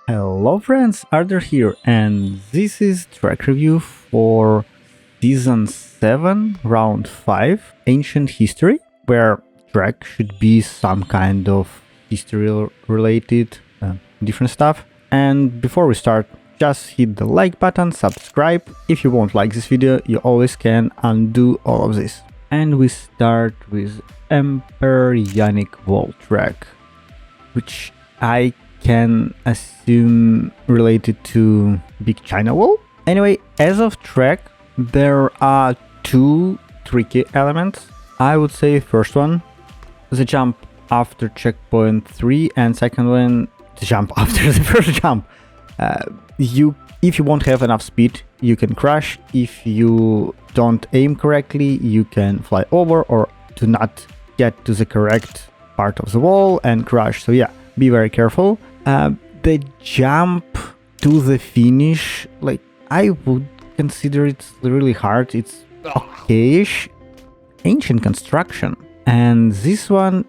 Hello friends, Arthur here, and this is track review for Season 7, Round 5, Ancient History, where track should be some kind of history-related, different stuff. And before we start, just hit the like button, subscribe. If you won't like this video, you always can undo all of this. And we start with Emperor Yannic wall track, which I can assume related to Big China wall. Anyway, as of track, there are two tricky elements. I would say first one, the jump after checkpoint 3, and second one, the jump after the first jump. If you won't have enough speed, you can crash. If you don't aim correctly, you can fly over or do not get to the correct part of the wall and crash. So yeah, be very careful. The jump to the finish, like, I would consider it really hard. It's okayish. Ancient construction. And this one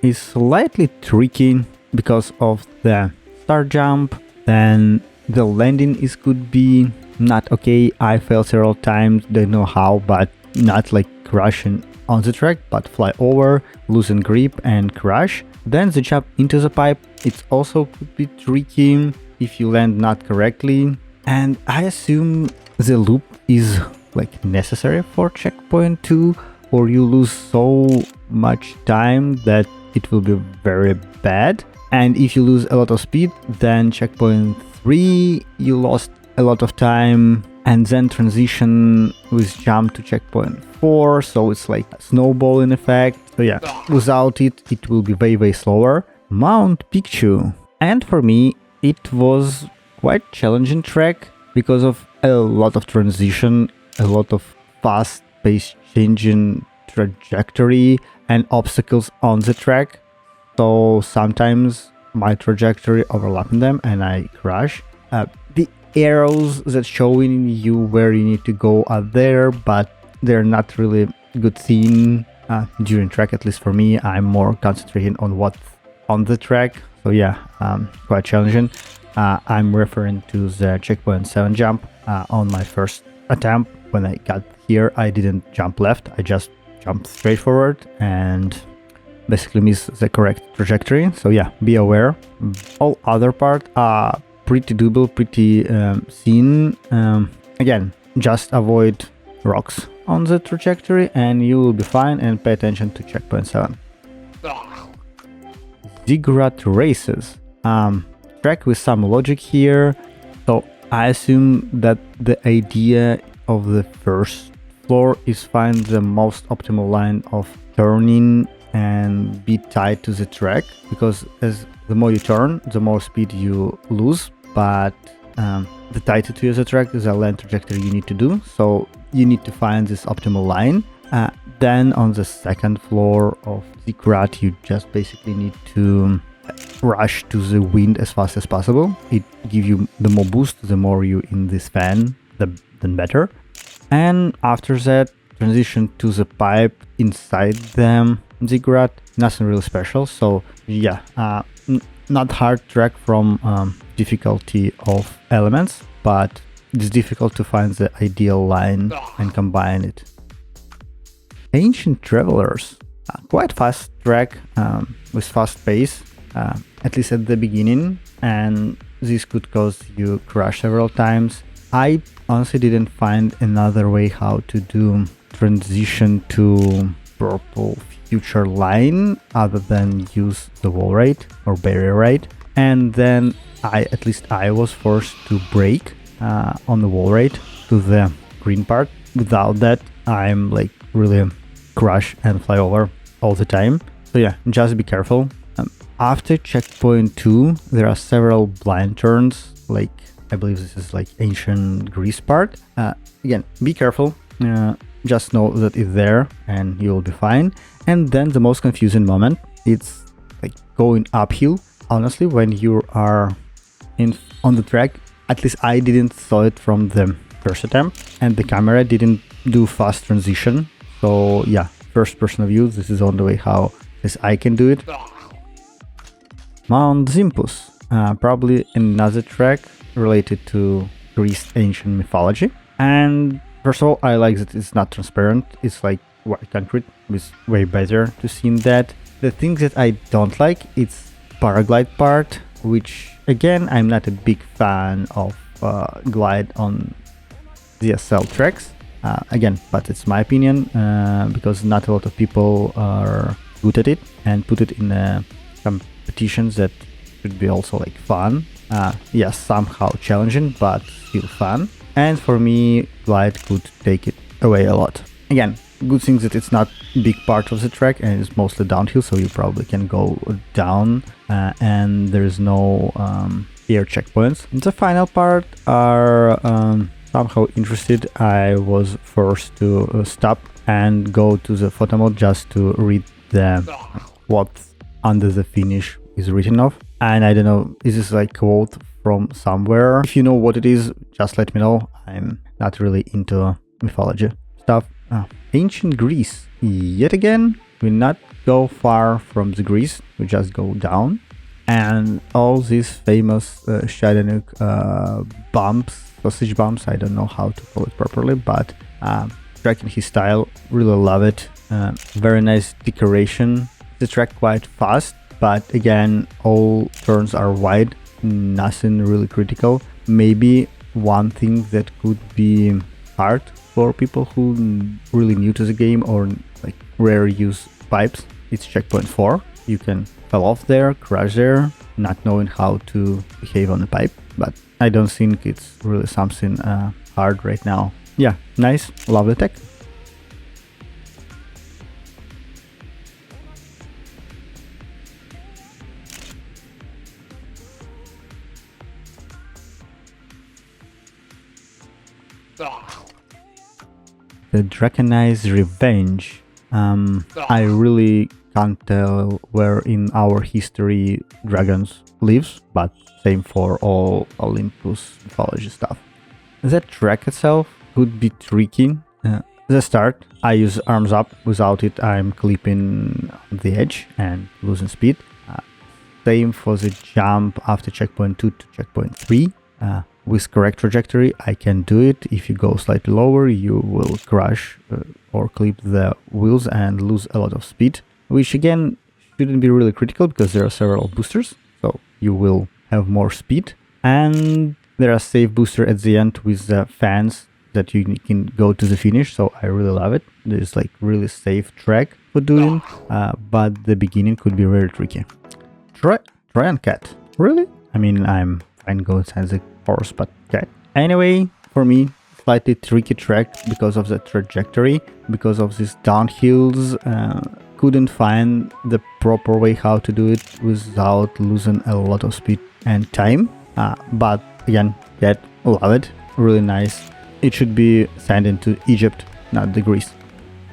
is slightly tricky because of the start jump. Then the landing could be not okay. I failed several times, don't know how, but not like crashing on the track, but fly over, loosen grip and crash. Then the jump into the pipe, it's also could be tricky if you land not correctly. And I assume the loop is like necessary for checkpoint 2, or you lose so much time that it will be very bad. And if you lose a lot of speed, then checkpoint 3, you lost a lot of time, and then transition with jump to checkpoint 4, so it's like a snowballing effect. So yeah, without it, it will be way slower. Mount Picchu. And for me, it was quite challenging track because of a lot of transition, a lot of fast pace changing trajectory and obstacles on the track. So sometimes my trajectory overlapping them and I crash. The arrows that showing you where you need to go are there, but they're not really good seen during track. At least for me, I'm more concentrating on what's on the track. So yeah, quite challenging. I'm referring to the checkpoint 7 jump. On my first attempt, when I got here, I didn't jump left, I just jumped straight forward and basically missed the correct trajectory. So yeah, be aware. All other part are pretty doable, pretty seen. Again, just avoid rocks on the trajectory and you will be fine, and pay attention to checkpoint 7. Ziggurat Racers. Track with some logic here. So I assume that the idea of the first floor is find the most optimal line of turning and be tied to the track, because as the more you turn, the more speed you lose, but the tighter to the track is a land trajectory you need to do, so you need to find this optimal line. Then on the second floor of Ziggurat, you just basically need to rush to the wind as fast as possible. It gives you the more boost, the more you in this fan, then better. And after that, transition to the pipe inside them Ziggurat. Nothing really special. So yeah, not hard track from difficulty of elements, but it's difficult to find the ideal line and combine it. Ancient Travelers, quite fast track with fast pace, at least at the beginning, and this could cause you crash several times. I honestly didn't find another way how to do transition to purple future line other than use the wall raid or barrier raid, and then I was forced to brake on the wall raid to the green part. Without that, I'm like really crash and fly over all the time. So yeah, just be careful. After checkpoint 2, there are several blind turns, like I believe this is like ancient Greece part. Again, be careful. Just know that it's there and you will be fine. And then the most confusing moment, it's like going uphill. Honestly, when you are on the track, at least I didn't saw it from the first attempt, and the camera didn't do fast transition. So yeah, first person view, this is on the way how I can do it. Mount Zlympus. probably another track related to Greece ancient mythology. And first of all, I like that it's not transparent. It's like white concrete. It's way better to see that. The thing that I don't like, it's paraglide part, which again, I'm not a big fan of glide on ZSL tracks. Again, but it's my opinion, because not a lot of people are good at it and put it in competitions that should be also like fun. Yes, somehow challenging, but still fun. And for me, glide could take it away a lot. Again, good thing that it's not big part of the track and it's mostly downhill, so you probably can go down and there's no air checkpoints. The final part are somehow interested. I was forced to stop and go to the photo mode just to read what under the finish is written off. And I don't know, is this like quote from somewhere? If you know what it is, just let me know. I'm not really into mythology stuff. Ancient Greece. Yet again, we not go far from the Greece, we just go down. And all these famous Yannic bumps, sausage bumps, I don't know how to call it properly, but tracking his style, really love it. Very nice decoration. The track quite fast, but again, all turns are wide, nothing really critical. Maybe one thing that could be hard for people who really new to the game or like rare use pipes, it's checkpoint 4. You can fall off there, crash there, not knowing how to behave on the pipe, but I don't think it's really something hard right now. Yeah, nice, love the tech. The Dracaenae's Revenge. I really can't tell where in our history dragons lives, but same for all Olympus mythology stuff. The track itself could be tricky. The start, I use arms up. Without it, I'm clipping on the edge and losing speed. Same for the jump after checkpoint 2 to checkpoint 3. With correct trajectory, I can do it. If you go slightly lower, you will crash or clip the wheels and lose a lot of speed, which again shouldn't be really critical because there are several boosters, so you will have more speed. And there are safe booster at the end with the fans that you can go to the finish, so I really love it. There's like really safe track for doing, but the beginning could be very tricky. Trojan Cat, really? I mean, I'm fine going as a horse, but cat. Anyway, for me, slightly tricky track because of the trajectory, because of these downhills. Couldn't find the proper way how to do it without losing a lot of speed and time. But again, cat, love it, really nice. It should be sent into Egypt, not the Greece.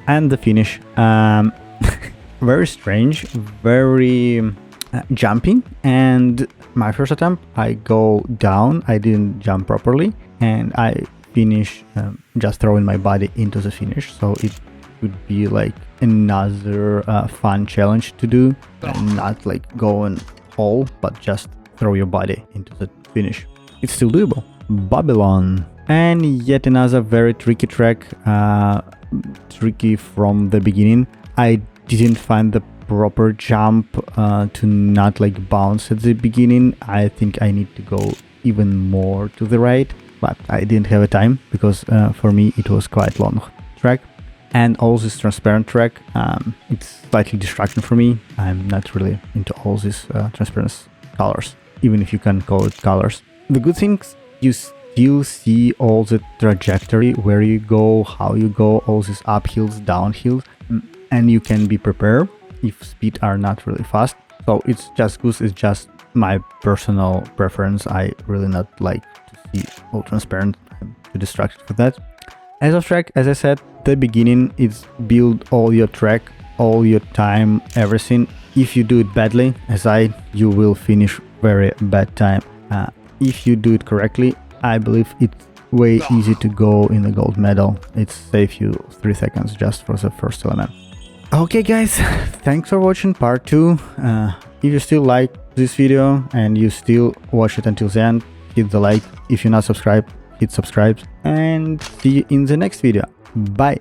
And the finish, very strange, very jumping. And my first attempt, I go down, I didn't jump properly, and I finish just throwing my body into the finish. So it would be like another fun challenge to do, not like going whole, but just throw your body into the finish. It's still doable. Babylon. And yet another very tricky track, tricky from the beginning. I didn't find the proper jump to not like bounce at the beginning. I think I need to go even more to the right, but I didn't have a time because for me it was quite long track. And all this transparent track, it's slightly distraction for me. I'm not really into all these transparent colors, even if you can call it colors. The good things, you still see all the trajectory, where you go, how you go, all these uphills, downhills, and you can be prepared if speed are not really fast. So it's just good, it's just my personal preference. I really not like to see all transparent. I'm too distracted for that. As of track, as I said, the beginning is build all your track, all your time, everything. If you do it badly, you will finish very bad time. If you do it correctly, I believe it's way easy to go in the gold medal. It saves you 3 seconds just for the first element. Okay guys, thanks for watching part 2. If you still like this video and you still watch it until the end, hit the like. If you're not subscribed, hit subscribe, and see you in the next video. Bye.